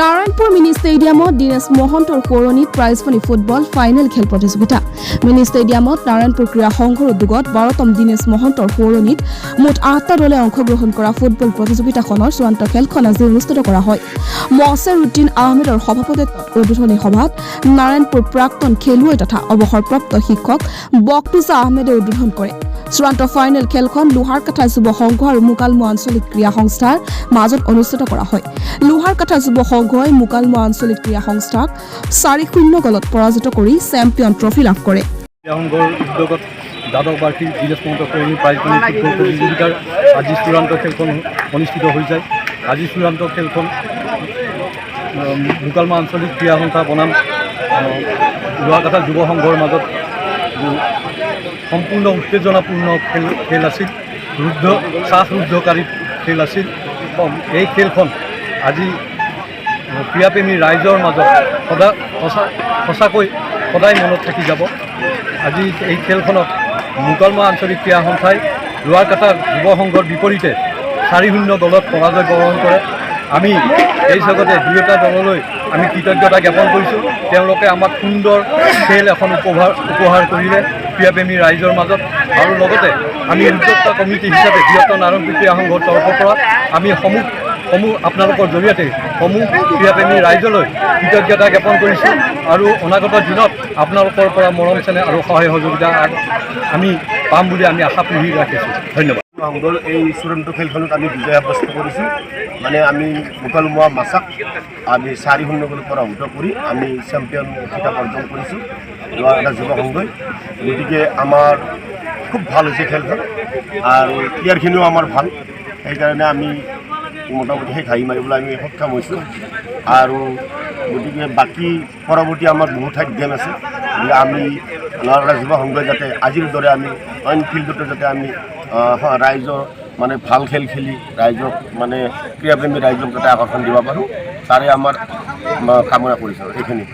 Narayanpur mini ষ্টেডিয়ামত দীনেশ মহন্তৰ সৌৰণীত prize money football final খেল প্ৰতিযোগিতা মিনি ষ্টেডিয়ামত নাৰায়ণপুৰ ক্ৰীড়া সংঘৰ উদ্যোগত 12তম দীনেশ মহন্তৰ সৌৰণীত মুঠ 8টা দলে অংশগ্ৰহণ কৰা ফুটবল প্ৰতিযোগিতাখনৰ চূড়ান্ত খেলখন আজি অনুষ্ঠিত কৰা হয় মহছেৰ উদ্দিন আহমেদৰ সভাপতিত্বত উদ্বোধনী সভাত নাৰায়ণপুৰ প্ৰাক্তন খেলুৱৈ তথা অৱসৰপ্ৰাপ্ত শিক্ষক বক্তুজা আহমেদে উদ্বোধন কৰে চূড়ান্ত ফাইনেল খেলখন লোহাৰকাঠা যুৱ সংঘ আৰু মুকালমুৱা আঞ্চলিক ক্ৰীড়া সংস্থাৰ মাজত অনুষ্ঠিত কৰা হয় লোহাৰকাঠা যুৱ সংঘই মুকালমুৱা আঞ্চলিক ক্ৰীড়া সংস্থাক 4-0 গলত পৰাজিত কৰি চেম্পিয়ন ট্ৰফি লাভ কৰে দ্বাদশ বাৰ্ষিক দীনেশ মহন্তৰ সৌৰণী প্ৰাইজমণি ফুটবল প্ৰতিযোগিতাৰ আজি চূড়ান্ত খেলখন অনুষ্ঠিত হৈ যায় আজি চূড়ান্ত খেলখন মুকালমুৱা আঞ্চলিক ক্ৰীড়া সংস্থা বনাম লোহাৰকাঠা যুৱ সংঘৰ মাজত সম্পূৰ্ণ উত্তেজনাপূৰ্ণ খেল আছিল শ্বাসৰুদ্ধকাৰী খেল আছিল এই খেলখন আজি ক্ৰীড়াপ্ৰেমী ৰাইজৰ মাজত সঁচাকৈ সদায় মনত থাকি যাব আজি এই খেলখনত মুকালমুৱা আঞ্চলিক ক্ৰীড়া সংস্থাই লোহাৰকাঠা যুৱ সংঘৰ বিপৰীতে 4-0 গলত পৰাজয় বৰণ কৰে আমি এই জগতে দুয়োটা দললৈ আমি কৃতজ্ঞতা জ্ঞাপন কৰিছোঁ তেওঁলোকে আমাক সুন্দৰ খেল এখন উপহাৰ কৰিলে ক্ৰীড়াপ্ৰেমী ৰাইজৰ মাজত আৰু লগতে আমি উদ্যোক্তা কমিটি হিচাপে বৃহত্তৰ নাৰায়ণপুৰ ক্ৰীড়া সংঘৰ তৰফৰ পৰা আমি সমূহ আপোনালোকৰ জৰিয়তে ক্ৰীড়াপ্ৰেমী ৰাইজলৈ কৃতজ্ঞতা জ্ঞাপন কৰিছোঁ আৰু অনাগত দিনত আপোনালোকৰ পৰা মৰম চেনেহ আৰু সহায় সহযোগিতা আমি পাম বুলি আমি আশা পুহি ৰাখিছোঁ ধন্যবাদ সংঘৰ এই চূড়ান্ত খেলখনত আমি বিজয় সাব্যস্ত কৰিছোঁ মানে আমি মুকালমুৱা মাছাক আমি 4-0 গলত পৰাভূত কৰি আমি চেম্পিয়ন খিতাপ অৰ্জন কৰিছোঁ লোহাৰকাঠা যুৱ সংঘই গতিকে আমাৰ খুব ভাল হৈছে খেলখন আৰু প্লেয়াৰখিনিও আমাৰ ভাল সেইকাৰণে আমি মোটামুটি সেই ঘাঁহি মাৰিবলৈ আমি সক্ষম হৈছোঁ আৰু গতিকে বাকী পৰৱৰ্তী আমাৰ বহু ঠাইত গেম আছে আমি লোহাৰকাঠা যুৱ সংঘই যাতে আজিৰ দৰে আমি অইন ফিল্ডতো যাতে আমি ৰাইজৰ মানে ভাল খেল খেলি ৰাইজক মানে ক্ৰীড়াপ্ৰেমী ৰাইজক যাতে আকৰ্ষণ দিব পাৰোঁ তাৰে আমাৰ কামনা কৰিছোঁ এইখিনি